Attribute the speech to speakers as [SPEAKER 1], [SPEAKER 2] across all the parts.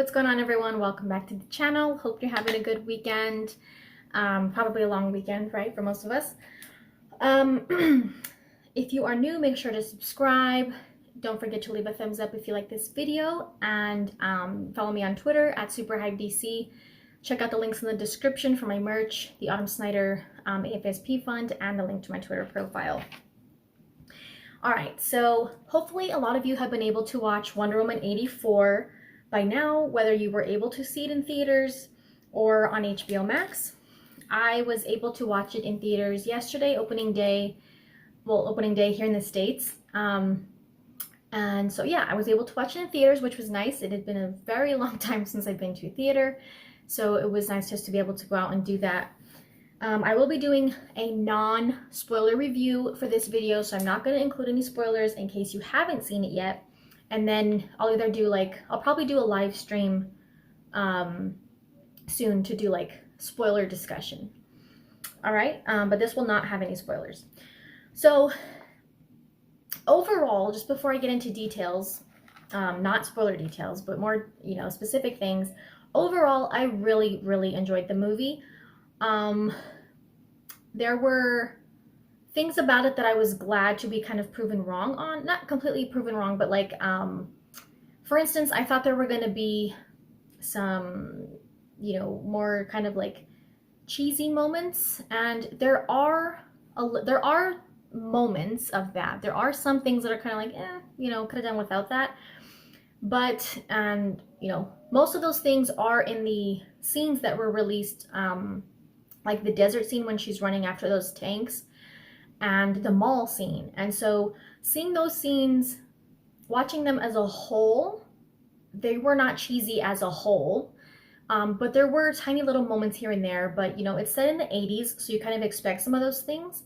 [SPEAKER 1] what's going on, everyone? Welcome back to the channel. Hope you're having a good weekend. Probably a long weekend, right, for most of us. If you are new, make sure to subscribe. Don't forget to leave a thumbs up if you like this video, and follow me on Twitter at SuperHypeDC. Check out the links in the description for my merch, the Autumn Snyder AFSP fund, and the link to my Twitter profile. Alright, so hopefully a lot of you have been able to watch Wonder Woman 84 by now, whether you were able to see it in theaters or on HBO Max. I was able to watch it in theaters yesterday, opening day here in the States. And so yeah, I was able to watch it in theaters, which was nice. It had been a very long time since I've been to a theater, so it was nice just to be able to go out and do that. I will be doing a non-spoiler review for this video, so I'm not going to include any spoilers in case you haven't seen it yet. And then I'll either do I'll probably do a live stream soon to do spoiler discussion. Alright, but this will not have any spoilers. So overall, just before I get into details, not spoiler details, but more, specific things, overall, I really, really enjoyed the movie. There were things about it that I was glad to be kind of proven wrong on. Not completely proven wrong, but for instance, I thought there were going to be some, more kind of cheesy moments, and there are moments of that. There are some things that are kind of could have done without that. But, most of those things are in the scenes that were released, like the desert scene when she's running after those tanks, and the mall scene. And so seeing those scenes, watching them as a whole, they were not cheesy as a whole, but there were tiny little moments here and there. But it's set in the 80s, so you kind of expect some of those things.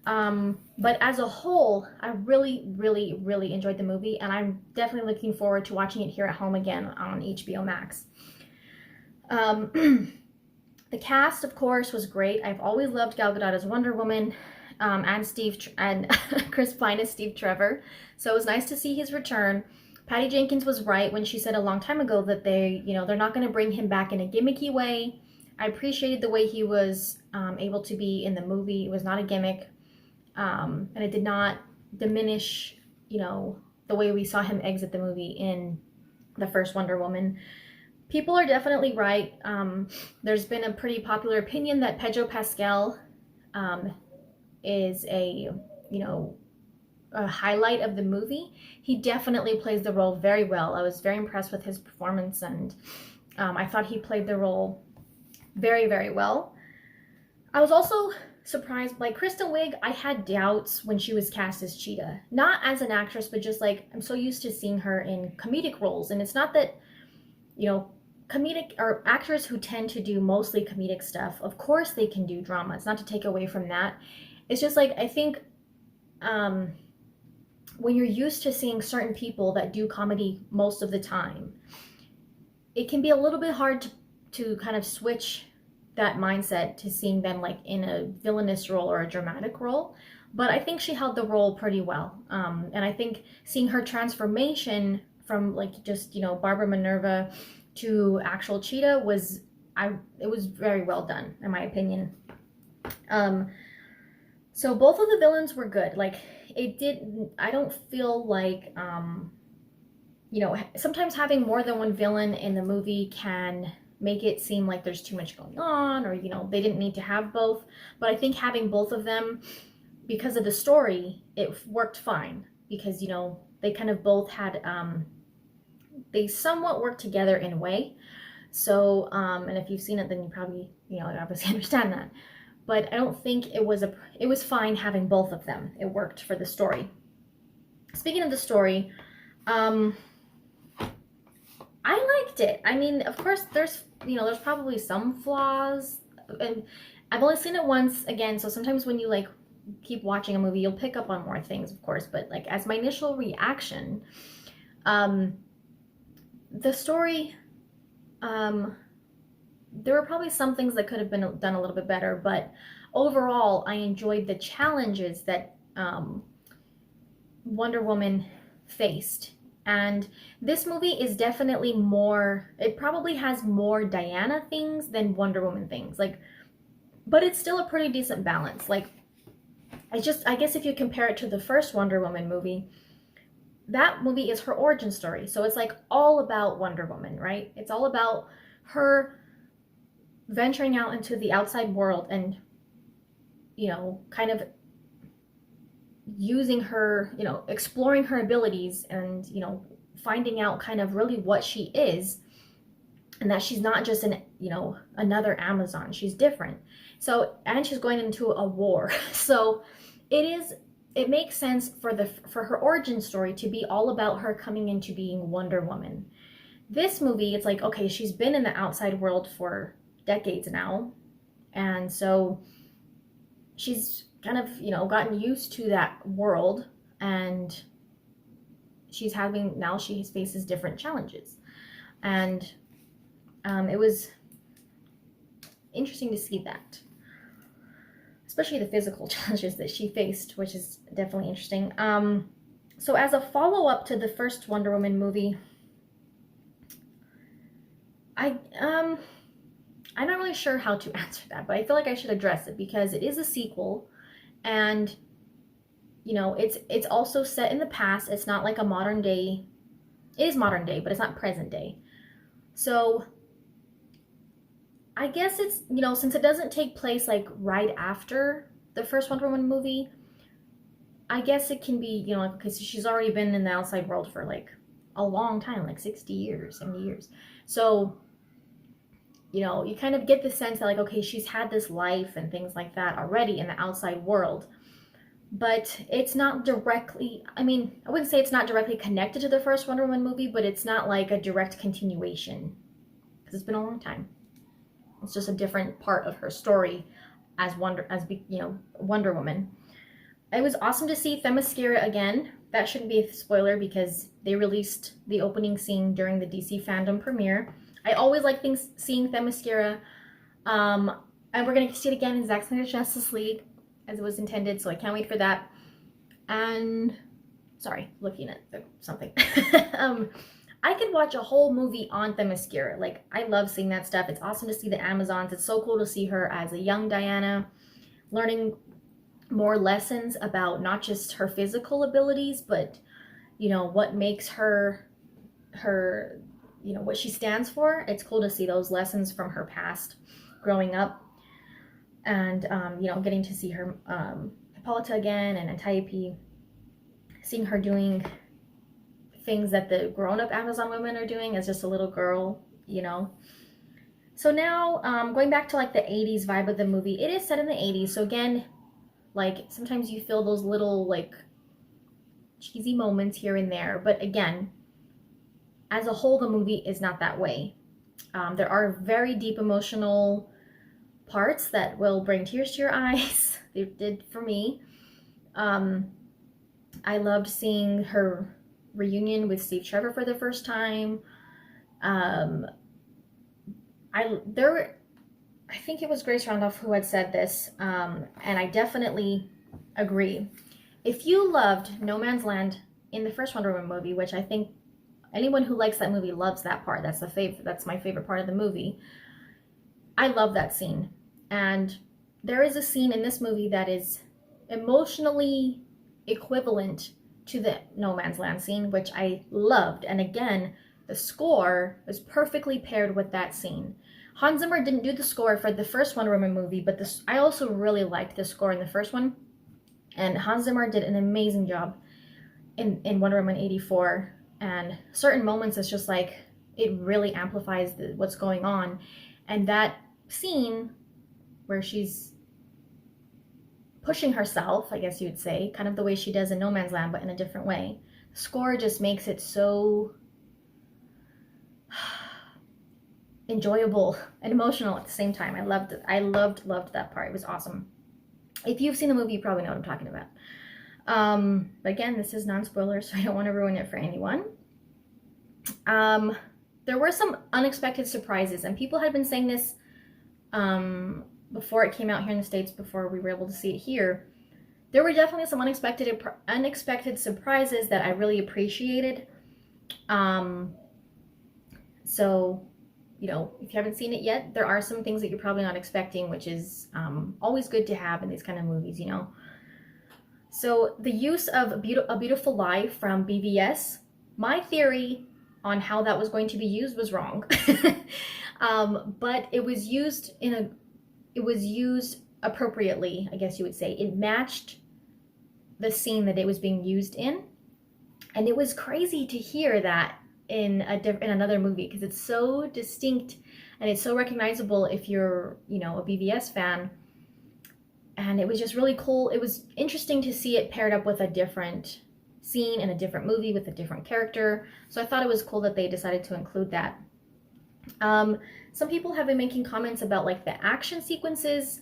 [SPEAKER 1] But as a whole, I really, really, really enjoyed the movie, and I'm definitely looking forward to watching it here at home again on HBO Max. The cast, of course, was great. I've always loved Gal Gadot as Wonder Woman, and Chris Pine as Steve Trevor. So it was nice to see his return. Patty Jenkins was right when she said a long time ago that they're not going to bring him back in a gimmicky way. I appreciated the way he was able to be in the movie. It was not a gimmick, and it did not diminish, the way we saw him exit the movie in the first Wonder Woman. People are definitely right. There's been a pretty popular opinion that Pedro Pascal is a highlight of the movie. He definitely plays the role very well. I was very impressed with his performance, and I thought he played the role very, very well. I was also surprised, Kristen Wiig, I had doubts when she was cast as Cheetah. Not as an actress, but just I'm so used to seeing her in comedic roles. And it's not that, comedic or actors who tend to do mostly comedic stuff, of course they can do drama. It's not to take away from that. It's just I think when you're used to seeing certain people that do comedy most of the time, it can be a little bit hard to kind of switch that mindset to seeing them in a villainous role or a dramatic role. But I think she held the role pretty well. And I think seeing her transformation from just Barbara Minerva to actual Cheetah was very well done, in my opinion. So both of the villains were good. I don't feel sometimes having more than one villain in the movie can make it seem like there's too much going on, or they didn't need to have both. But I think having both of them, because of the story, it worked fine, because they kind of both had they somewhat work together in a way. So and if you've seen it, then you probably obviously understand that. But I don't think it was fine having both of them. It worked for the story. Speaking of the story, I liked it. I mean, of course, there's probably some flaws, and I've only seen it once again, so sometimes when you keep watching a movie, you'll pick up on more things, of course. But as my initial reaction, the story, there were probably some things that could have been done a little bit better, but overall, I enjoyed the challenges that Wonder Woman faced And this movie is definitely more, it probably has more Diana things than Wonder Woman things. Like, but it's still a pretty decent balance. Like, I guess if you compare it to the first Wonder Woman movie, that movie is her origin story. So it's like all about Wonder Woman, right? It's all about her venturing out into the outside world and, kind of using her, exploring her abilities and, finding out kind of really what she is, and that she's not just another Amazon. She's different. So, and she's going into a war. So it makes sense for her origin story to be all about her coming into being Wonder Woman. This movie, it's like, okay, she's been in the outside world for decades now, and so she's kind of, gotten used to that world, and she faces different challenges. And it was interesting to see that, especially the physical challenges that she faced, which is definitely interesting. So as a follow-up to the first Wonder Woman movie, I'm not really sure how to answer that, but I feel like I should address it because it is a sequel, and it's also set in the past. It's not like a modern day. It is modern day, but it's not present day. So I guess it's, since it doesn't take place like right after the first Wonder Woman movie, I guess it can be, like, okay, so she's already been in the outside world for like a long time, like 60 years, 70 years. So, you kind of get the sense that, like, okay, she's had this life and things like that already in the outside world. But it's not directly, I wouldn't say it's not directly connected to the first Wonder Woman movie, but it's not like a direct continuation, because it's been a long time. It's just a different part of her story as Wonder Woman. It was awesome to see Themyscira again. That shouldn't be a spoiler because they released the opening scene during the DC fandom premiere. I always like seeing Themyscira, and we're gonna see it again in Zack Snyder's Justice League, as it was intended, so I can't wait for that. And sorry, looking at something. I could watch a whole movie on Themyscira. Like, I love seeing that stuff. It's awesome to see the Amazons. It's so cool to see her as a young Diana, learning more lessons about not just her physical abilities, but what makes her, what she stands for. It's cool to see those lessons from her past growing up. And, getting to see her, Hippolyta again, and Antiope, seeing her doing things that the grown-up Amazon women are doing as just a little girl, So now, going back to like the 80s vibe of the movie, it is set in the 80s. So again, like, sometimes you feel those little like cheesy moments here and there. But again, as a whole, the movie is not that way. There are very deep emotional parts that will bring tears to your eyes. They did for me. I loved seeing her reunion with Steve Trevor for the first time. I think it was Grace Randolph who had said this, and I definitely agree. If you loved No Man's Land in the first Wonder Woman movie, which I think anyone who likes that movie loves that part. That's my favorite part of the movie. I love that scene. And there is a scene in this movie that is emotionally equivalent to the No Man's Land scene, which I loved. And again, the score was perfectly paired with that scene. Hans Zimmer didn't do the score for the first Wonder Woman movie, but I also really liked the score in the first one. And Hans Zimmer did an amazing job in Wonder Woman 84. And certain moments, it's just like, it really amplifies what's going on. And that scene where she's pushing herself, I guess you would say, kind of the way she does in No Man's Land, but in a different way. The score just makes it so enjoyable and emotional at the same time. I loved it. I loved that part. It was awesome. If you've seen the movie, you probably know what I'm talking about. But again, this is non-spoiler, so I don't want to ruin it for anyone. There were some unexpected surprises, and people had been saying this before it came out here in the States, before we were able to see it here. There were definitely some unexpected surprises that I really appreciated. Um, so, you know, if you haven't seen it yet, there are some things that you're probably not expecting, which is always good to have in these kind of movies, you know. So the use of A Beautiful Lie from BVS, my theory on how that was going to be used was wrong. But it was used appropriately, I guess you would say. It matched the scene that it was being used in. And it was crazy to hear that in another movie, because it's so distinct and it's so recognizable if you're, you know, a BVS fan. And it was just really cool. It was interesting to see it paired up with a different scene in a different movie with a different character. So I thought it was cool that they decided to include that. Some people have been making comments about like the action sequences.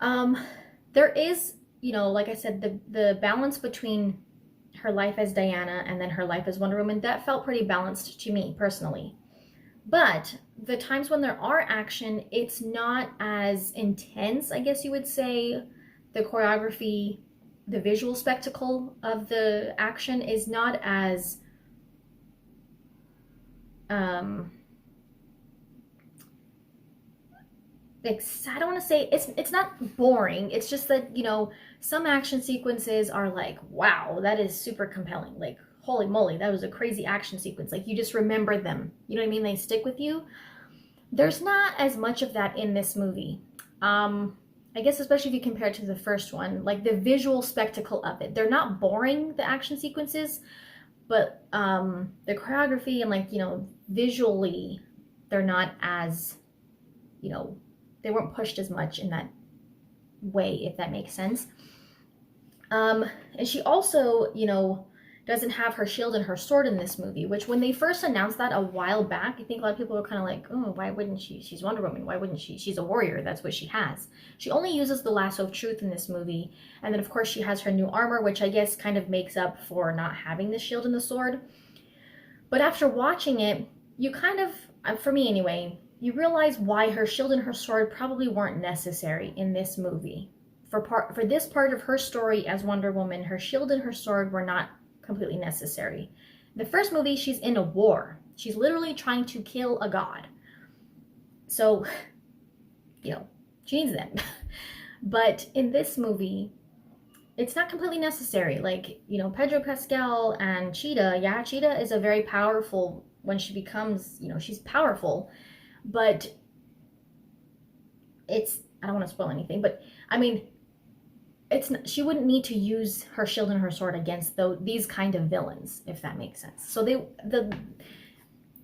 [SPEAKER 1] There is, you know, like I said, the balance between her life as Diana and then her life as Wonder Woman, that felt pretty balanced to me personally. But the times when there are action, it's not as intense, I guess you would say. The choreography, the visual spectacle of the action is not as I don't want to say it's not boring. It's just that, you know, some action sequences are like, wow, that is super compelling. Like, holy moly, that was a crazy action sequence. Like, you just remember them. You know what I mean? They stick with you. There's not as much of that in this movie. I guess especially if you compare it to the first one, like the visual spectacle of it. They're not boring, the action sequences, but the choreography and, like, you know, visually, they're not as, you know, they weren't pushed as much in that way, if that makes sense. And she also, you know, doesn't have her shield and her sword in this movie, which when they first announced that a while back, I think a lot of people were kind of like, oh, why wouldn't she? She's Wonder Woman. Why wouldn't she? She's a warrior. That's what she has. She only uses the lasso of truth in this movie. And then, of course, she has her new armor, which I guess kind of makes up for not having the shield and the sword. But after watching it, you kind of, for me anyway, you realize why her shield and her sword probably weren't necessary in this movie. For this part of her story as Wonder Woman, her shield and her sword were not completely necessary. The first movie, she's in a war. She's literally trying to kill a god. So, you know, she needs them. But in this movie, it's not completely necessary. Like, you know, Pedro Pascal and Cheetah, yeah, Cheetah is a very powerful, when she becomes, you know, she's powerful. But it's, I don't want to spoil anything, but I mean, she wouldn't need to use her shield and her sword against these kind of villains, if that makes sense. So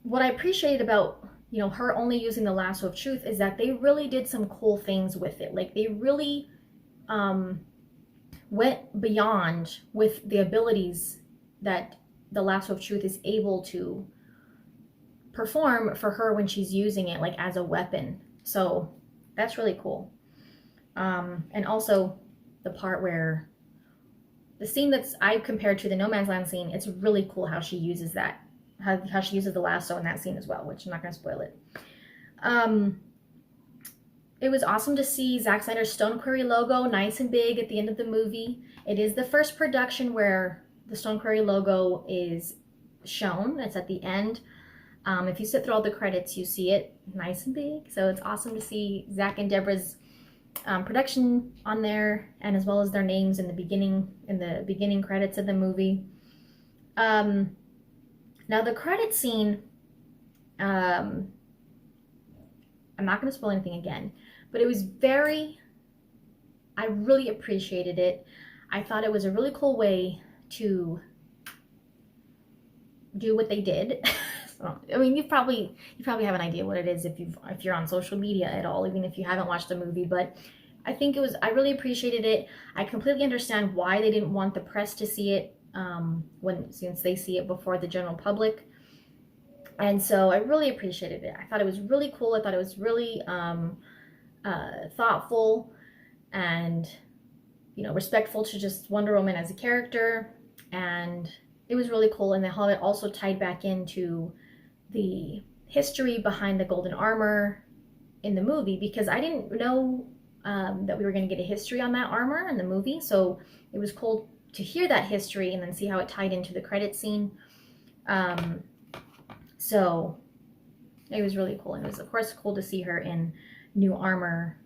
[SPEAKER 1] what I appreciate about, you know, her only using the lasso of truth is that they really did some cool things with it. Like, they really went beyond with the abilities that the lasso of truth is able to perform for her when she's using it, like, as a weapon. So that's really cool. And also the part where the scene that's I compared to the No Man's Land scene, it's really cool how she uses that, how she uses the lasso in that scene as well, which I'm not going to spoil it. It was awesome to see Zack Snyder's Stone Quarry logo nice and big at the end of the movie. It is the first production where the Stone Quarry logo is shown. It's at the end. If you sit through all the credits, you see it nice and big. So it's awesome to see Zack and Deborah's production on there, and as well as their names in the beginning credits of the movie. Now the credit scene, I'm not going to spoil anything again, but it was I really appreciated it. I thought it was a really cool way to do what they did. I mean, you probably have an idea what it is if you're on social media at all, even if you haven't watched the movie. But I think I really appreciated it. I completely understand why they didn't want the press to see it since they see it before the general public. And so I really appreciated it. I thought it was really cool. I thought it was really thoughtful and, you know, respectful to just Wonder Woman as a character. And it was really cool. And how it also tied back into the history behind the golden armor in the movie, because I didn't know that we were going to get a history on that armor in the movie. So it was cool to hear that history and then see how it tied into the credit scene. So it was really cool. And it was, of course, cool to see her in new armor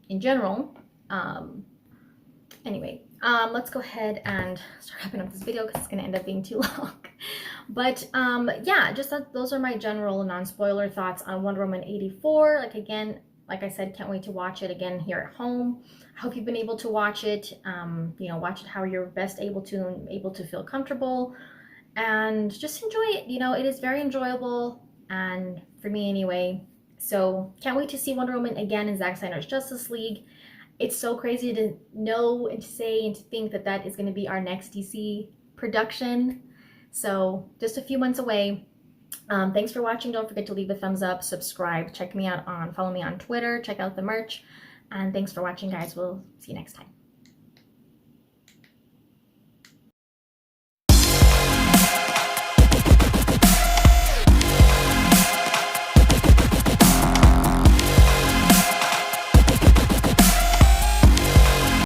[SPEAKER 1] in general. Anyway, let's go ahead and start wrapping up this video because it's going to end up being too long. But yeah, just those are my general non-spoiler thoughts on Wonder Woman 84. Like, again, like I said, can't wait to watch it again here at home. I hope you've been able to watch it, you know, watch it how you're best able to feel comfortable, and just enjoy it. You know, it is very enjoyable, and for me anyway. So can't wait to see Wonder Woman again in Zack Snyder's Justice League. It's so crazy to know and to say and to think that that is going to be our next DC production. So just a few months away. Thanks for watching. Don't forget to leave a thumbs up, subscribe, follow me on Twitter, check out the merch, and thanks for watching, guys. We'll see you next time.